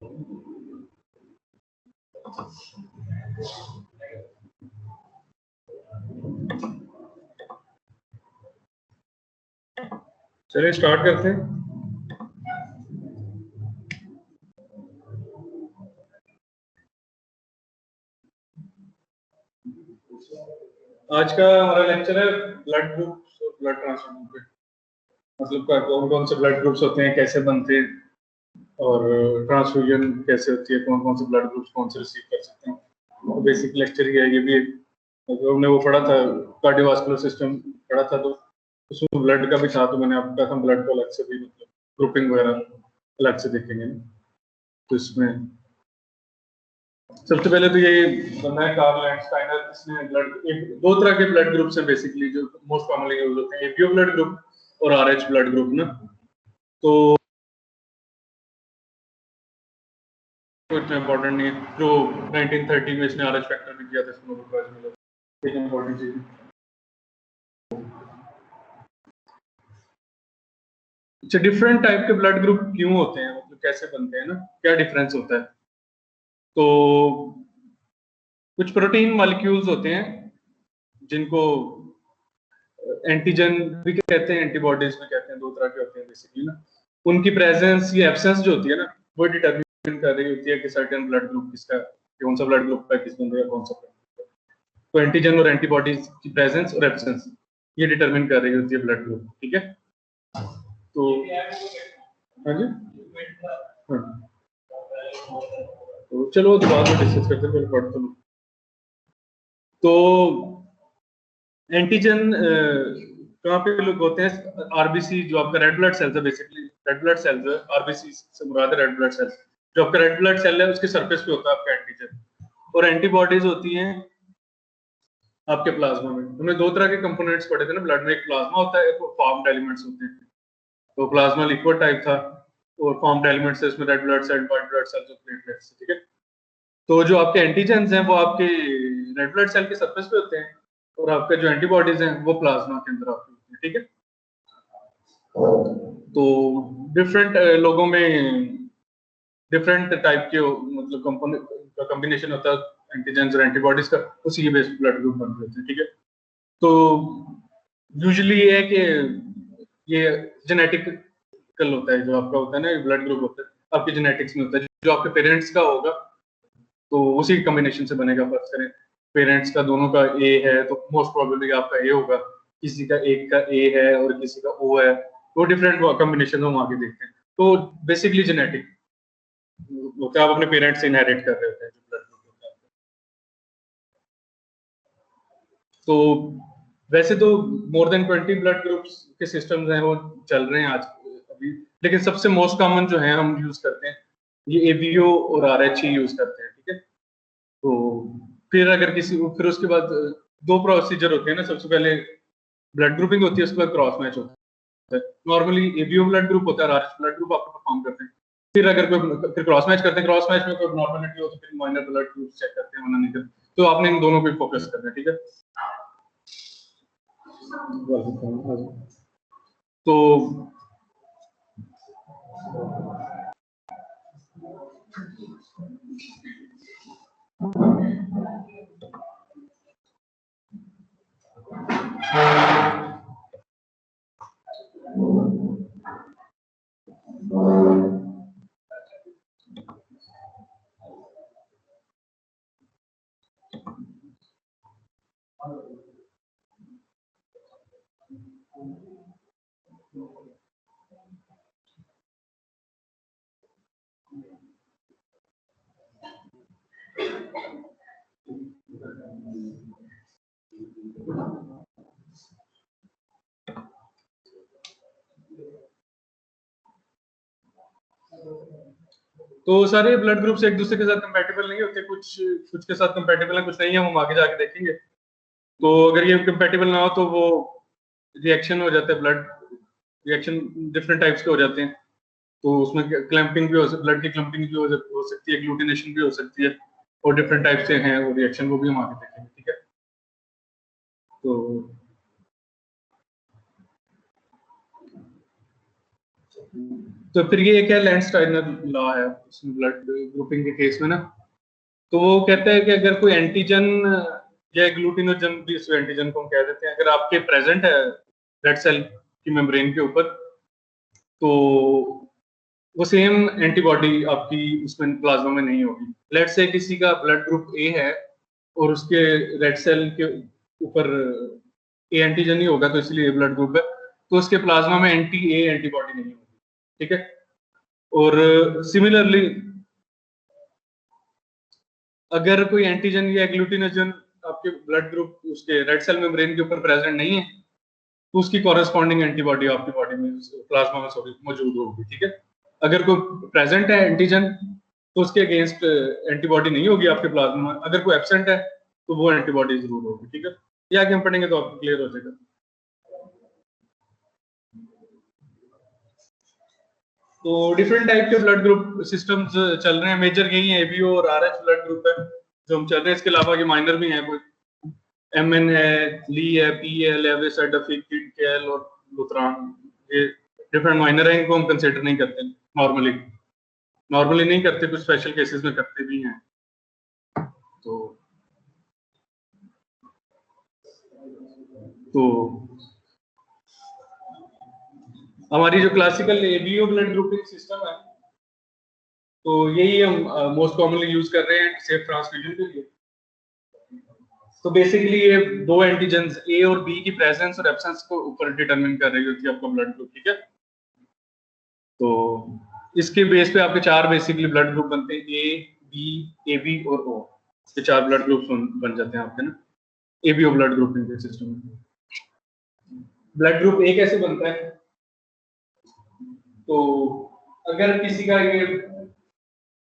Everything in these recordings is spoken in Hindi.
चलिए स्टार्ट करते हैं। आज का हमारा लेक्चर है ब्लड ग्रुप्स और ब्लड ट्रांसफ्यूजन पे, मतलब कौन कौन से ब्लड ग्रुप्स होते हैं, कैसे बनते हैं और ट्रांसफ्यूजन कैसे होती है, कौन कौन से ब्लड ग्रुप्स कौन से रिसीव कर सकते हैं। तो बेसिक लेक्चर ही है ये भी। मतलब हमने वो पढ़ा था कार्डियोवास्कुलर सिस्टम पढ़ा था, तो उसमें ब्लड का भी था, तो मैंने आपको कहा था ब्लड को अलग से भी मतलब ग्रुपिंग वगैरह अलग से देखेंगे। तो इसमें सबसे पहले तो ये बनना है कार्ल लैंडस्टाइनर, इसने ब्लड दो तरह के ब्लड ग्रुप्स हैं बेसिकली जो मोस्ट कॉमनली यूज होते हैं, एपीओ ब्लड ग्रुप और आरएच ब्लड ग्रुप ना। तो इतना इंपॉर्टेंट नहीं है। जो 1930 में इसने आरएच फैक्टर भी किया था, इसको नोबेल प्राइज मिला, एक इंपॉर्टेंट चीज। अच्छा, डिफरेंट टाइप के ब्लड ग्रुप क्यों होते हैं, मतलब कैसे बनते हैं ना, क्या डिफरेंस होता है? तो कुछ प्रोटीन मॉलिक्यूल्स होते हैं जिनको एंटीजन भी कहते हैं, एंटीबॉडीज भी कहते हैं, दो तरह के होते हैं बेसिकली ना। उनकी प्रेजेंस या एब्सेंस जो होती है ना, वो डिटरमिन कर रही होती है कि सर्टेन ब्लड ग्रुप किसका, कौन सा ब्लड ग्रुप है, किस बंदे का कौन सा ब्लड ग्रुप है। तो एंटीजन और एंटीबॉडीज की प्रेजेंस और एब्सेंस ये डिटरमिन कर रही होती है ब्लड ग्रुप, ठीक है। तो हाँ जी, हाँ, तो चलो बाद में डिस्कस करते हैं, पहले पढ़ तो लो। तो एंटीजन कहाँ पे लोग होते हैं? आरबीसी, जो आपका रेड ब्लड सेल्स है, बेसिकली रेड ब्लड सेल्स है, आरबीसी से मुराद है रेड ब्लड सेल्स। जो आपका रेड ब्लड सेल है उसके सरफेस पे होता है आपका एंटीजन, और एंटीबॉडीज होती हैं आपके प्लाज्मा में। हमने दो तरह के कंपोनेंट्स पढ़े थे ना ब्लड में, एक प्लाज्मा होता है, एक फॉर्म्ड एलिमेंट्स होते हैं। तो प्लाज्मा लिक्विड टाइप था और फॉर्म्ड एलिमेंट्स है इसमें red blood cell, white blood cells और प्लेटलेट्स, ठीक है। तो जो आपके एंटीजेंस हैं वो आपके रेड ब्लड सेल के सरफेस पे होते हैं, और आपके जो एंटीबॉडीज हैं वो प्लाज्मा के अंदर आपके होते हैं, ठीक है। तो डिफरेंट लोगों में डिफरेंट टाइप के मतलब कंपोनेंट का कॉम्बिनेशन होता है एंटीजेंस और एंटीबॉडीज का, उसी के बेस ब्लड ग्रुप बन जाते हैं, ठीक है। तो यूजुअली ये है कि ये जेनेटिकल होता है, जो आपका होता है ना ब्लड ग्रुप होता है आपके जेनेटिक्स में होता है। जो आपके पेरेंट्स का होगा तो उसी कॉम्बिनेशन से बनेगा। फर्स्ट करें पेरेंट्स का दोनों का ए है तो मोस्ट प्रोबेबली आपका ए होगा, किसी का एक का ए है और किसी का ओ है, तो डिफरेंट कॉम्बिनेशन हम आगे देखते हैं। तो बेसिकली जेनेटिक होता है, आप अपने पेरेंट्स से इनहेरिट कर रहे होते हैं जो ब्लड ग्रुप होता है। तो वैसे तो मोर देन 20 ब्लड ग्रुप्स के सिस्टम्स हैं वो चल रहे हैं आज अभी, लेकिन सबसे मोस्ट कॉमन जो है हम यूज करते हैं ये एबीओ और आरएच ही यूज करते हैं, ठीक है। तो फिर अगर किसी, फिर उसके बाद दो प्रोसीजर होते हैं ना, सबसे पहले ब्लड ग्रुपिंग होती है, उसके बाद क्रॉस मैच होता है। नॉर्मली एबीओ ब्लड ग्रुप होता है, आरएच ब्लड ग्रुप आपको परफॉर्म करते हैं। फिर अगर कोई फिर क्रॉस मैच करते हैं, क्रॉस मैच में कोई नॉर्मलिटी हो तो फिर माइनर ब्लड ग्रुप चेक करते हैं, वरना नहीं करते। तो आपने इन दोनों पे फोकस करना है, ठीक है। तो सारे ब्लड ग्रुप्स एक दूसरे के साथ कंपैटिबल नहीं होते, कुछ कुछ के साथ कंपैटिबल है, कुछ नहीं है, हम आगे जाके देखेंगे। तो अगर ये कंपैटिबल ना हो तो वो रिएक्शन हो जाता है, ब्लड रिएक्शन डिफरेंट टाइप्स के हो जाते हैं। तो उसमें क्लैंपिंग भी हो सकती, ब्लड की क्लैंपिंग भी हो सकती है, ग्लूटिनेशन भी हो सकती है, और डिफरेंट टाइप से हैं वो रिएक्शन, वो भी हम आगे देखेंगे, ठीक है। तो फिर ये क्या लैंडस्टाइनर लॉ है उसमें ब्लड ग्रुपिंग के केस में ना, तो वो कहता है कि अगर कोई एंटीजन या ग्लूटिनोजन भी, इस एंटीजन को हम कह देते हैं, अगर आपके प्रेजेंट है रेड सेल की मेम्ब्रेन के ऊपर, तो वो सेम एंटीबॉडी आपकी उसमें प्लाज्मा में नहीं होगी। लेट्स से किसी का ब्लड ग्रुप ए है और उसके रेड सेल के ऊपर ए एंटीजन ही होगा, तो इसलिए ब्लड ग्रुप है, तो उसके प्लाज्मा में एंटी ए एंटीबॉडी नहीं होगी, ठीक है। और सिमिलरली अगर कोई एंटीजन या ग्लूटिनोजन आपके ब्लड ग्रुप उसके रेड सेल मेम्ब्रेन के ऊपर प्रेजेंट नहीं है, तो उसकी कॉरेस्पॉन्डिंग एंटीबॉडी आपकी बॉडी में प्लाज्मा में मौजूद होगी, ठीक है। अगर कोई प्रेजेंट है एंटीजन तो उसके अगेंस्ट एंटीबॉडी नहीं होगी आपके प्लाज्मा में, अगर कोई एब्सेंट है तो वो एंटीबॉडी जरूर होगी, ठीक है। ये आगे हम पढ़ेंगे तो आपको क्लियर हो जाएगा। तो डिफरेंट टाइप के ब्लड ग्रुप सिस्टम्स चल रहे हैं, मेजर यही है एबीओ और आरएच ब्लड ग्रुप है जो हम चल रहे हैं। इसके अलावा ये माइनर भी हैं, कोई एमएन है, ली है, पी है, लेविस है, डफी, किड, केएल और लुथरान, ये डिफरेंट माइनर है, इनको हम कंसीडर नहीं करते नॉर्मली नहीं करते, कुछ स्पेशल केसेस में करते भी हैं। तो हमारी जो classical ABO blood grouping system है, तो यही हम मोस्ट कॉमनली यूज कर रहे हैं सेफ ट्रांसफ्यूजन के लिए। तो बेसिकली ये दो एंटीजेंस ए और बी की प्रेजेंस और एब्सेंस को ऊपर डिटरमिन कर रही होती है आपका ब्लड ग्रुप, ठीक है। तो इसके बेस पे आपके चार बेसिकली ब्लड ग्रुप बनते हैं, ए, बी, ए बी और ओ, ये चार ब्लड ग्रुप बन जाते हैं आपके ना एबीओ ब्लड ग्रुपिंग के सिस्टम में। ब्लड ग्रुप ए कैसे बनता है, तो अगर किसी का ये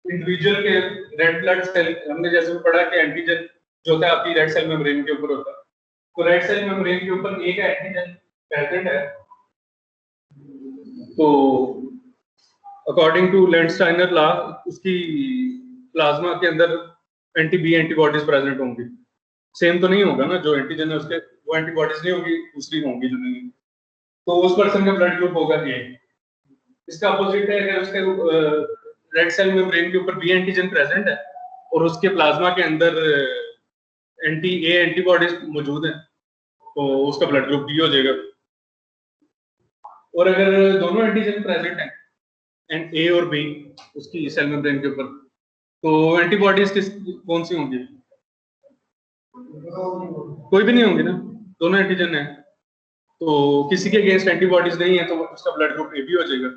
इंडिविजुअल के रेड ब्लड सेल, हमने जैसे पढ़ा कि एंटीजन जो होता है आपकी रेड सेल मेम्ब्रेन के ऊपर होता है, तो रेड सेल मेम्ब्रेन के ऊपर एक एंटीजन प्रेजेंट है, तो अकॉर्डिंग टू लैंडस्टाइनर लॉ उसकी प्लाज्मा के अंदर एंटी बी एंटीबॉडीज प्रेजेंट होंगी। सेम तो नहीं होगा ना, जो एंटीजन है उसके वो एंटीबॉडीज नहीं होगी, दूसरी होंगी जो नहीं, तो उस पर्सन का ब्लड ग्रुप होगा ए। इसका अपोजिट है, अगर उसके रेड सेल मेम्ब्रेन के ऊपर बी एंटीजन प्रेजेंट है और उसके प्लाज्मा के अंदर एंटी ए एंटीबॉडीज मौजूद है, तो उसका ब्लड ग्रुप बी हो जाएगा। और अगर दोनों एंटीजन प्रेजेंट हैं एंड ए और बी उसकी सेल मेम्ब्रेन के ऊपर, तो एंटीबॉडीज कौन सी होंगी, कोई भी नहीं होंगी ना, दोनों एंटीजन है, तो किसी के अगेंस्ट एंटीबॉडीज नहीं है, तो उसका ब्लड ग्रुप ए बी हो जाएगा।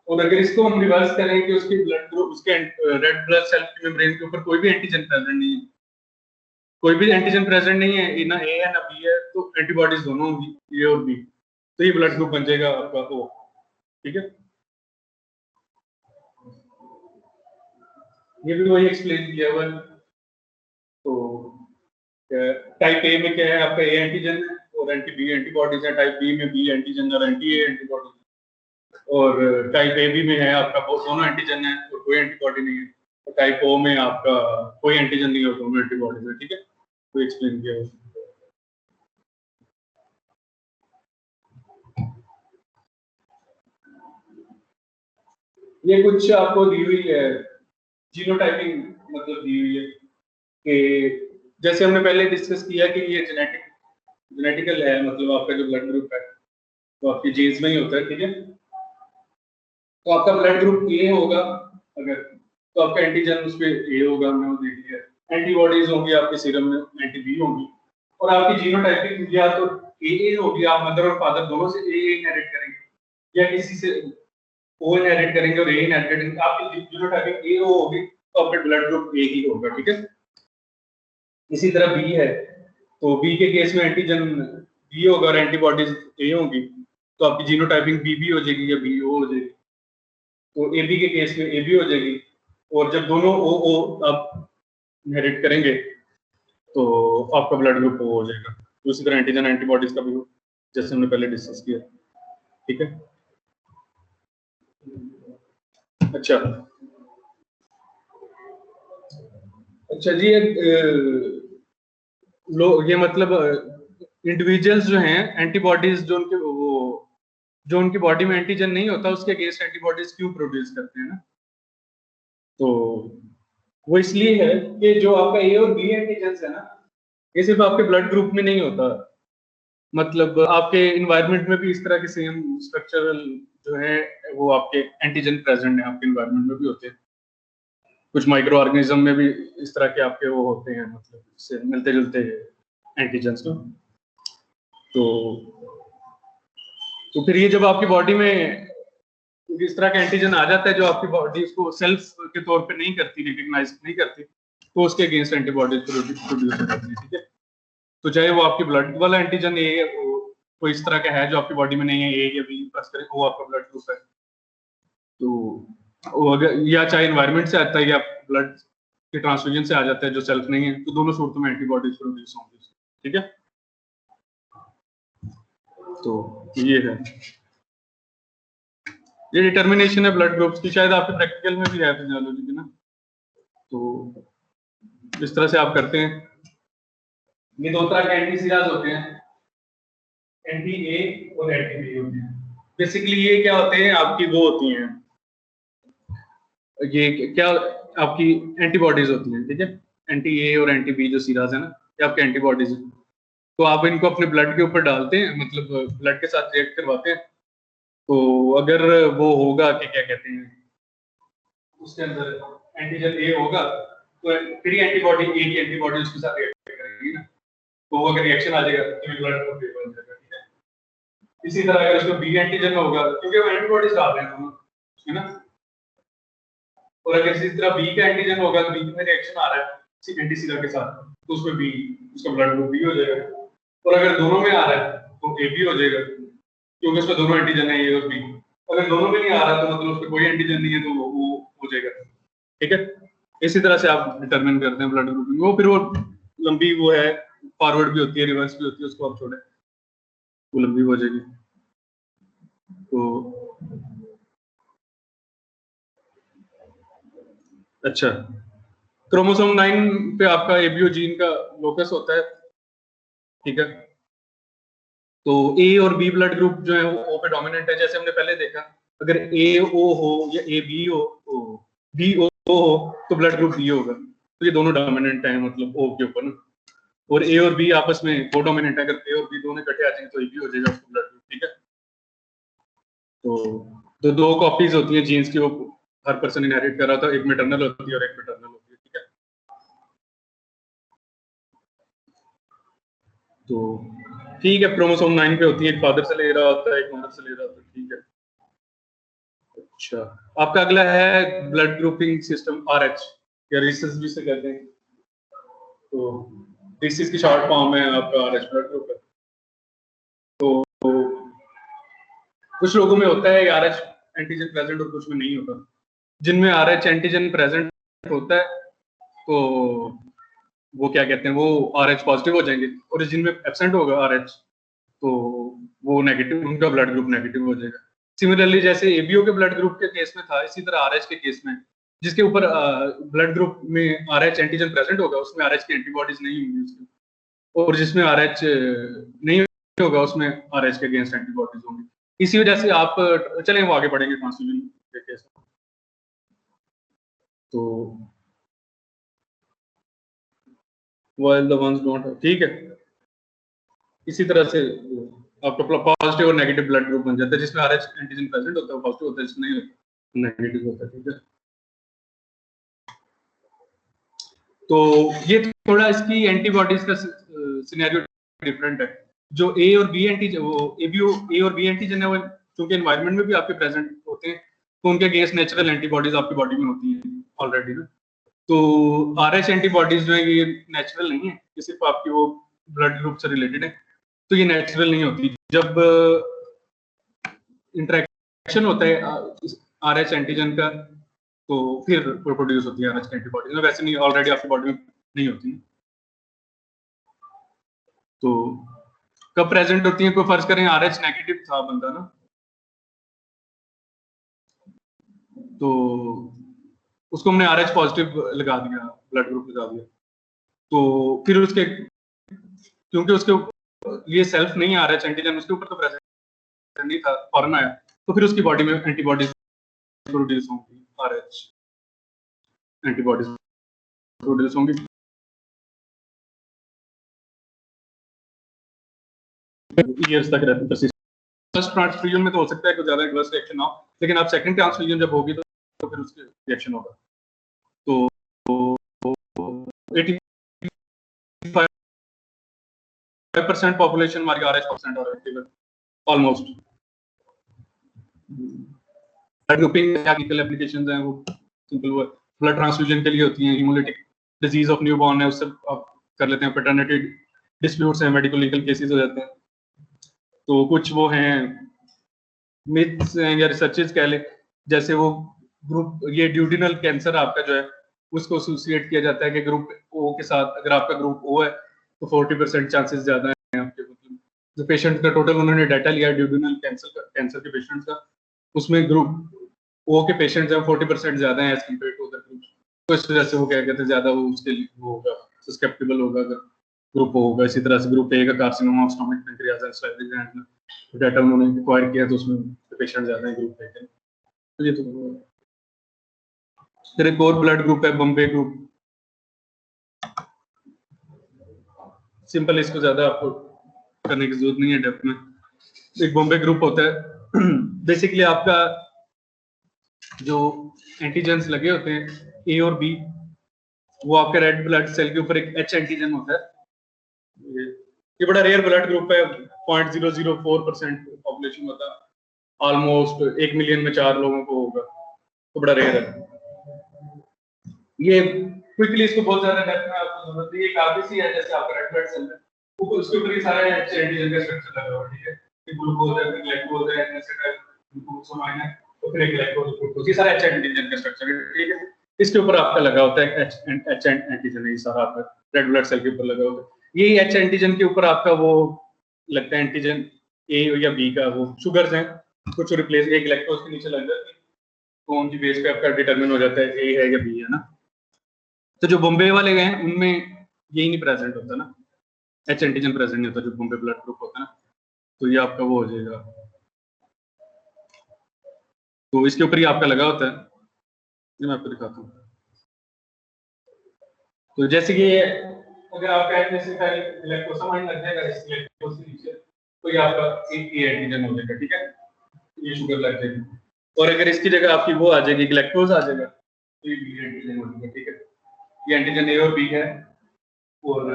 और अगर इसको हम रिवर्स करें कि उसके ब्लड ग्रुप उसके रेड ब्लड सेल की मेम्ब्रेन के ऊपर कोई भी एंटीजन प्रेजेंट नहीं है, कोई भी एंटीजन प्रेजेंट नहीं है, ना ए है ना बी है, तो एंटीबॉडीज दोनों होंगी ए और बी, तो ये ब्लड ग्रुप बन जाएगा आपका ओ, ठीक है। ये भी वही एक्सप्लेन किया हुआ है। तो टाइप ए में क्या है, आपका ए एंटीजन है और एंटी बी एंटीबॉडीज है, टाइप बी में बी एंटीजन और एंटी ए एंटीबॉडीज, और टाइप ए बी में है आपका दोनों एंटीजन है और कोई एंटीबॉडी नहीं है, और टाइप ओ में आपका कोई एंटीजन नहीं है और दोनों एंटीबॉडीज है, ठीक है। तो एक्सप्लेन किया है। ये कुछ आपको दी हुई है जीनोटाइपिंग, मतलब दी हुई है कि जैसे हमने पहले डिस्कस किया कि ये जेनेटिकल है, मतलब आपका जो ब्लड ग्रुप है तो आपकी जीन्स में ही होता है, ठीक है। तो आपका ब्लड ग्रुप ए होगा अगर, तो आपका एंटीजन उस पे ए होगा, हमने वो देख लिया। एंटीबॉडीज होंगी आपके सीरम में एंटी बी होंगी, और आपकी जीनोटाइपिंग या तो ए होगी, आप मदर और फादर दोनों से ए इनहेरिट करेंगे या किसी से ओ इनहेरिट करेंगे और ए इनहेरिट करेंगे, आपकी जीनोटाइपिंग ए होगी तो आपका ब्लड ग्रुप ए ही होगा, ठीक है। इसी तरह बी है, तो बी के केस में एंटीजन बी होगा और एंटीबॉडीज ए होंगी, तो आपकी जीनोटाइपिंग बी भी हो जाएगी या बी ओ हो जाएगी। तो ए बी के केस में ए बी हो जाएगी, और जब दोनों ओ ओ आप इनहेरिट करेंगे तो आपका ब्लड ग्रुप ओ हो जाएगा। उसी तरह एंटीजन एंटीबॉडीज का भी हो, जैसे हमने पहले डिस्कस किया, ठीक है। अच्छा अच्छा जी, ये मतलब इंडिविजुअल्स जो हैं एंटीबॉडीज जो उनके वो जो उनकी बॉडी में एंटीजन नहीं होता उसके अगेंस्ट एंटीबॉडीज क्यों प्रोड्यूस करते हैं ना। तो वो इसलिए है कि जो आपका ए और बी एंटीजन है ना, ये सिर्फ आपके ब्लड ग्रुप में नहीं होता, मतलब आपके इन्वायरमेंट में भी इस तरह के सेम स्ट्रक्चरल जो है वो आपके एंटीजन प्रेजेंट है, आपके इन्वायरमेंट में भी होते हैं। कुछ माइक्रो ऑर्गेनिज्म में भी इस तरह के आपके वो होते हैं, मतलब इससे मिलते जुलते एंटीजन्स को। तो फिर ये जब आपकी बॉडी में इस तरह का एंटीजन आ जाता है जो आपकी बॉडी उसको सेल्फ के तौर पे नहीं करती, रिकॉग्नाइज नहीं करती, तो उसके अगेंस्ट एंटीबॉडीज प्रोड्यूस हो जाती है। ठीक है, तो चाहे वो आपकी ब्लड वाला एंटीजन ए कोई इस तरह का है जो आपकी बॉडी में नहीं है, ए या बी प्लस करें, वो आपका ब्लड ग्रुप है। तो वो अगर या चाहे एनवायरनमेंट से आता है या ब्लड के ट्रांसफ्यूजन से आ जाता है जो सेल्फ नहीं है, तो दोनों सूरतों में एंटीबॉडीज प्रोड्यूस होंगी। ठीक है, तो ये है, ये डिटर्मिनेशन है ब्लड ग्रुप्स की, शायद आपके प्रैक्टिकल में भी है फिजियोलॉजी की ना। तो इस तरह से आप करते हैं। ये दो तरह के एंटी सीराज होते हैं, एंटी ए और एंटी बी होते हैं। बेसिकली ये क्या होते हैं, आपकी वो होती हैं, ये क्या आपकी एंटीबॉडीज होती हैं। ठीक है, एंटी ए और एंटी बी जो सीराज है ना, ये आपके एंटीबॉडीज है। तो आप इनको अपने ब्लड के ऊपर डालते हैं, मतलब ब्लड के साथ रिएक्ट करवाते हैं। तो अगर वो होगा कि क्या कहते हैं, उसके अंदर एंटीजन ए होगा, तो फिर एंटीबॉडी ए की एंटीबॉडी उसके साथ रिएक्ट करेगी ना, तो वो अगर रिएक्शन आ जाएगा तो ब्लड ग्रुप ए बन जाएगा। ठीक है, इसी तरह अगर उसमें बी एंटीजन होगा, क्योंकि वो एंटीबॉडीज डाल रहे हैं दोनों, है ना, और अगर इसी तरह बी का एंटीजन होगा, बी में रिएक्शन आ रहा है एंटी सीरा के साथ, तो उसमें बी, उसका ब्लड ग्रुप बी हो जाएगा। और अगर दोनों में आ रहा है तो ए बी हो जाएगा, क्योंकि उसमें दोनों एंटीजन है, ए और बी। अगर दोनों में नहीं आ रहा तो मतलब उसमें कोई एंटीजन नहीं है, तो वो हो जाएगा। ठीक है, इसी तरह से आप डिटरमिन करते हैं ब्लड ग्रुपिंग। वो फिर वो लंबी वो है, फॉरवर्ड भी होती है, रिवर्स भी होती है, उसको आप छोड़े, वो लंबी हो जाएगी। तो अच्छा, क्रोमोसोम 9 पे आपका एबीओ जीन का लोकस होता है। ठीक है, तो ए और बी ब्लड ग्रुप जो है वो ओ पे डोमिनेंट है, जैसे हमने पहले देखा। अगर ए ओ हो या ए बी हो, बी ओ हो, तो ब्लड ग्रुप बी होगा। तो ये दोनों डोमिनेंट है, मतलब ओ के ऊपर ना। और ए और बी आपस में को डोमिनेंट है, अगर ए और बी दोनों इकट्ठे आ जाएंगे तो ए बी हो जाएगा उसका ब्लड ग्रुप। ठीक है, तो दो कॉपीज होती हैं जीन्स की, वो हर पर्सन इनहेरिट कर रहा था, एक मैटरनल होती है और एक पैटर्नल होती है। ठीक है, तो ठीक है, क्रोमोसोम 9 पे होती है, एक फादर से ले रहा होता है, एक मदर से ले रहा होता है। ठीक है, अच्छा, आपका अगला है ब्लड ग्रुपिंग सिस्टम आरएच, या रिसेस भी से कहते हैं। तो रिसेस की शॉर्ट फॉर्म है आपका आरएच ब्लड ग्रुप है। तो कुछ लोगों में होता है आरएच एंटीजन प्रेजेंट और कुछ में नहीं होता। जिनमें आरएच एंटीजन प्रेजेंट होता है तो वो क्या कहते हैं, वो आरएच पॉजिटिव हो जाएंगे, और जिनमें एब्सेंट होगा आरएच तो वो नेगेटिव, उनका ब्लड ग्रुप नेगेटिव हो जाएगा। सिमिलरली जैसे एबीओ के ब्लड ग्रुप के केस में था, इसी तरह आरएच के केस में जिसके ऊपर ब्लड ग्रुप में आरएच एंटीजन प्रेजेंट होगा उसमें आरएच की एंटीबॉडीज नहीं होंगी उसकी, और जिसमें आरएच नहीं होगा उसमें आरएच के अगेंस्ट एंटीबॉडीज होंगी। इसी वजह से आप चलें वो आगे बढ़ेंगे ट्रांसफ्यूजन के केस में। तो while the ones don't have, ठीक है, इसी तरह से आपका पॉजिटिव और नेगेटिव ब्लड ग्रुप बन जाता है, जिसमें आरएच एंटीजन प्रेजेंट होता है पॉजिटिव होता है, जिसमें नहीं नेगेटिव होता है। ठीक है, तो ये थोड़ा इसकी एंटीबॉडीज का सिनेरियो डिफरेंट है। जो ए और बी एंटीजन, वो एबीओ ए और बी एंटीजन है, वो क्योंकि एनवायरनमेंट में भी आपके प्रेजेंट होते हैं, तो उनके अगेंस्ट नेचुरल एंटीबॉडीज आपकी बॉडी में होती हैं ऑलरेडी ना। तो आरएच एंटीबॉडीज जो है ये नेचुरल नहीं है, ये सिर्फ आपकी वो ब्लड ग्रुप से रिलेटेड है, तो ये नेचुरल नहीं होती। जब इंटरेक्शन होता है आरएच एंटीजन का, तो फिर प्रोड्यूस होती है आरएच एंटीबॉडीज, वैसे नहीं ऑलरेडी आपकी बॉडी में नहीं होती। तो कब प्रेजेंट होती है, कोई फर्ज करें आरएच नेगेटिव था बंदा ना, तो उसको हमने आरएच पॉजिटिव लगा दिया, ब्लड ग्रुप लगा दिया, तो फिर उसके क्योंकि उसके ये सेल्फ नहीं आ रहा है एंटीजन, उसके ऊपर तो प्रेजेंट नहीं था, फॉरन आया, तो फिर उसकी बॉडी में एंटीबॉडीज प्रोड्यूस होंगी, RH एंटीबॉडीज प्रोड्यूस होंगी। ईयर्स तक रहती है। फर्स्ट ट्रांसफ्यूजन में तो हो सकता है कुछ ज्यादा एडवर्स रिएक्शन ना हो, लेकिन आप सेकंड ट्रांसफ्यूजन जब होगी तो फिर उसके रिएक्शन होगा। तो 85% पॉपुलेशन हमारी RH% और एक्टिव है almost. Blood grouping technical applications हैं, वो सिंपल वो ब्लड ट्रांसफ्यूजन के लिए होती हैं। हीमोलिटिक डिजीज ऑफ न्यूबॉर्न है, उससे आप कर लेते हैं। पैटर्निटी डिस्प्यूट्स हैं, मेडिकल लीगल केसेस हो जाते हैं। तो कुछ वो हैं मिथ्स या रिसर्चेस कह ले, जैसे वो ग्रुप ये ड्यूडिनल कैंसर आपका जो है उसको एसोसिएट किया जाता है कि ग्रुप ओ के साथ, अगर आपका ग्रुप ओ है तो 40% चांसेस ज्यादा हैं आपके, मतलब जो पेशेंट का टोटल उन्होंने डाटा लिया ड्यूडिनल कैंसर के पेशेंट्स का, उसमें ग्रुप ओ के पेशेंट्स हैं 40% ज्यादा हैं as compare to other groups. तो इस वजह से वो क्या कहते हैं ज्यादा वो उसके लिए वो होगा, सस्केप्टेबल होगा अगर ग्रुप ओ होगा। इसी तरह से ग्रुप ए का carcinoma of stomach, pancreas and salivary gland data उन्होंने एक्वायर किया तो उसमें पेशेंट ज्यादा है ग्रुप ए के। तो ये तो फिर एक और ब्लड ग्रुप है बॉम्बे ग्रुप। सिंपल, इसको ज्यादा आपको करने की जरूरत नहीं है डेप्थ में। एक बॉम्बे ग्रुप होता है बेसिकली आपका जो एंटीजेंस लगे होते हैं ए और बी, वो आपके रेड ब्लड सेल के ऊपर एक H एंटीजन होता है। ये बड़ा रेयर ब्लड ग्रुप है, 0.004% पॉपुलेशन होता है, ऑलमोस्ट 1 मिलियन में 4 लोगों को होगा, तो बड़ा रेयर है ये। क्विकली इसको बहुत ज्यादा डेप्थ में आपको जरूरत नहीं है। एक आरबीसी है जैसे आपका रेड ब्लड सेल है, ऊपर उसके ऊपर ये सारे H एंटीजन का स्ट्रक्चर लगा हुआ है, ठीक है। ये ग्लूकोज है, ग्लाइकोज है, एसिटाइल ग्लूकोसामाइन है, तो फिर एक ग्लाइकोज फ्रुक्टोज, ये सारे H एंटीजन का स्ट्रक्चर है, ठीक है। इसके ऊपर आपका लगा होता है H एंटीजन, ये सारा आपका रेड ब्लड सेल के ऊपर लगा होता है। यही H एंटीजन के ऊपर आपका वो लगता है एंटीजन ए या बी का, वो शुगर्स हैं कुछ रिप्लेस, एक ग्लाइकोज के नीचे लग जाती है, तो उनकी बेस पे आपका डिटरमिन हो जाता है ए है या बी है ना। तो जो बॉम्बे वाले हैं उनमें यही नहीं प्रेजेंट होता ना, H एंटीजन प्रेजेंट नहीं होता जो बॉम्बे ब्लड ग्रुप होता है ना, तो ये आपका वो हो जाएगा। तो इसके ऊपर ही आपका लगा होता है, ये मैं आपको दिखाता हूँ। तो जैसे कि अगर आपका ग्लाइकोसामाइन लग जाएगा इस ग्लाइकोज के नीचे, तो ये आपका ए एंटीजन हो जाएगा, ठीक है, ये शुगर लग जाएगी। और अगर इसकी जगह आपकी वो आ जाएगी, ग्लाइकोज आ जाएगा, तो ये बी एंटीजन हो जाएगा, ठीक है। ये एंटीजन ए और बी है। और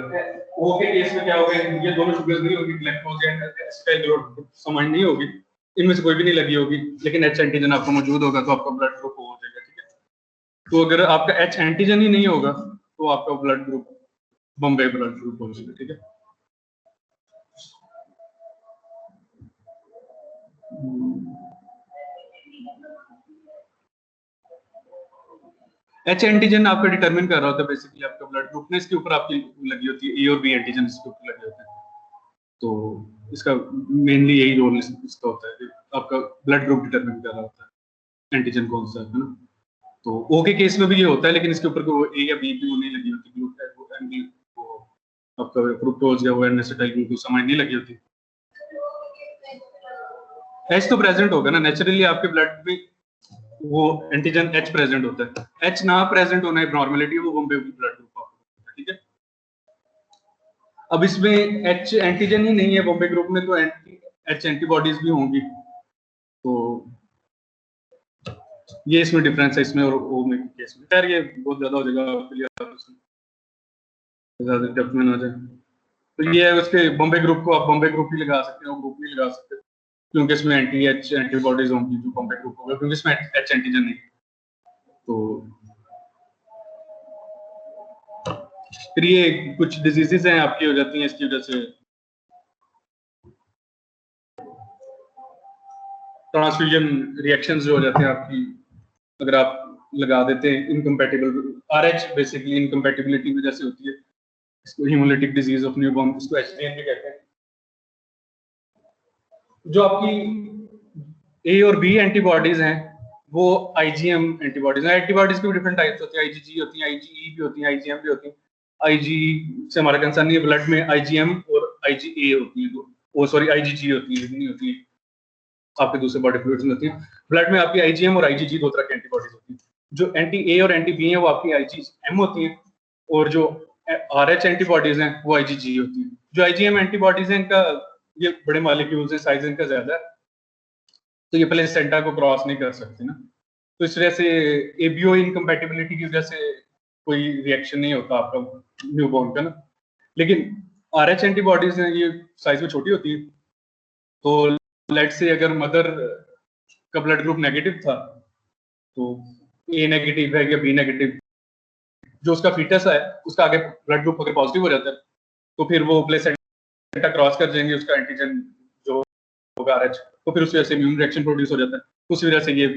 ओ के केस में क्या होगा, ये दोनों शुगर्स नहीं होगी, ग्लाइकोज एंड एसिटाइलग्लाइकोसामाइन नहीं होगी, इनमें से कोई भी नहीं लगी होगी, लेकिन H एंटीजन आपको मौजूद होगा, तो आपका ब्लड ग्रुप हो जाएगा, ठीक है। तो अगर आपका H एंटीजन ही नहीं होगा तो आपका blood group Bombay blood group हो जाएगा, ठीक है। H एंटीजन आपका डिटरमिन कर रहा होता है बेसिकली आपका ब्लड ग्रुप ने, इसके ऊपर आपकी लगी होती है, ए और बी एंटीजन इसके ऊपर लगे होते हैं। तो इसका मेनली यही रोल इसका होता है कि आपका ब्लड ग्रुप डिटरमिन कर रहा होता है एंटीजन कौन सा है ना। तो ओ के केस में भी ये होता है, लेकिन इसके ऊपर कोई ए या बी भी वो नहीं लगी होती, वो आपका फ्रुक्टोज या वो एसिटाइल ग्लूकोसामाइन नहीं लगी होती। H तो प्रेजेंट होगा ना नेचुरली, आपके ब्लड में वो एंटीजन H प्रेजेंट होता है। H ना प्रेजेंट होना नॉर्मलिटी, वो बॉम्बे ब्लड ग्रुप होता है, ठीक है। अब इसमें H एंटीजन ही नहीं है बॉम्बे ग्रुप में, तो H एंटीबॉडीज भी होंगी, तो ये इसमें डिफरेंस है इसमें और ओ में केस में। खैर ये बहुत ज्यादा हो जाएगा, ज्यादा डेप्थ में ना जाए। तो ये है उसके बॉम्बे ग्रुप को आप बॉम्बे ग्रुप ही लगा सकते हो, ग्रुप नहीं लगा सकते, क्योंकि इसमें H एंटीबॉडीज होंगी जो बॉम्बे ग्रुप होगा, क्योंकि इसमें H एंटीजन नहीं। तो फिर ये कुछ डिजीजेस हैं आपकी हो जाती हैं इसकी वजह से, ट्रांसफ्यूजन रिएक्शंस जो हो जाते हैं आपकी, अगर आप लगा देते हैं इनकम्पैटिबल, RH बेसिकली इनकम्पैटिबिलिटी की वजह से होती है। इसको हीमोलिटिक डिजीज ऑफ न्यूबॉर्न, इसको HDN भी कहते हैं। जो आपकी ए और बी एंटीबॉडीज हैं वो IgM एंटीबॉडीज हैं। एंटीबॉडीज की भी डिफरेंट टाइप्स होती है, IgG होती है, IgE भी होती है, IgM भी होती है। IgE से हमारा कंसर्न नहीं है, ब्लड में IgM और IgA होती है, वो सॉरी IgG होती है, नहीं होती है। आपके दूसरे बॉडी फ्लूइड्स में होती है। ब्लड में आपकी आईजीएम और आईजीजी दो तरह की एंटीबॉडीज होती है। जो एंटी ए और एंटी बी है वो आपकी आईजीएम होती है, और जो आरएच एंटीबॉडीज हैं वो आईजीजी होती है। जो आईजीएम एंटीबॉडीज हैं इनका ये बड़े मॉलिक्यूल्स हैं, साइज इनका ज्यादा है, तो ये प्लेसेंटा को क्रॉस नहीं कर सकते ना, तो इस वजह से एबीओ इनकम्पैटिबिलिटी की वजह से कोई रिएक्शन नहीं होता आपका न्यूबॉर्न का ना। लेकिन आरएच एंटीबॉडीज हैं ये साइज में छोटी होती है, तो लेट से अगर मदर का ब्लड ग्रुप नेगेटिव था तो ए नेगेटिव है या बी नेगेटिव, जो उसका फीटस है उसका आगे ब्लड ग्रुप अगर पॉजिटिव हो जाता है तो फिर वो प्लेसेंटा क्रॉस कर जाएंगे, उसका एंटीजन जो होगा आरएच, तो फिर उस वजह से इम्यून रिएक्शन प्रोड्यूस हो जाता है, उस वजह से ये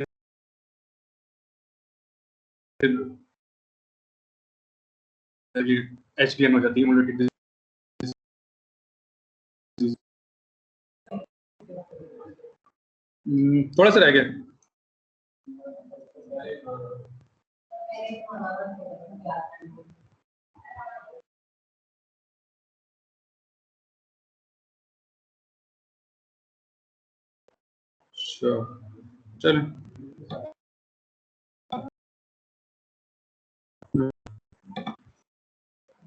फिर एचडीएन हो जाती है, इम्यूनिटी। थोड़ा सा रह गया। चलो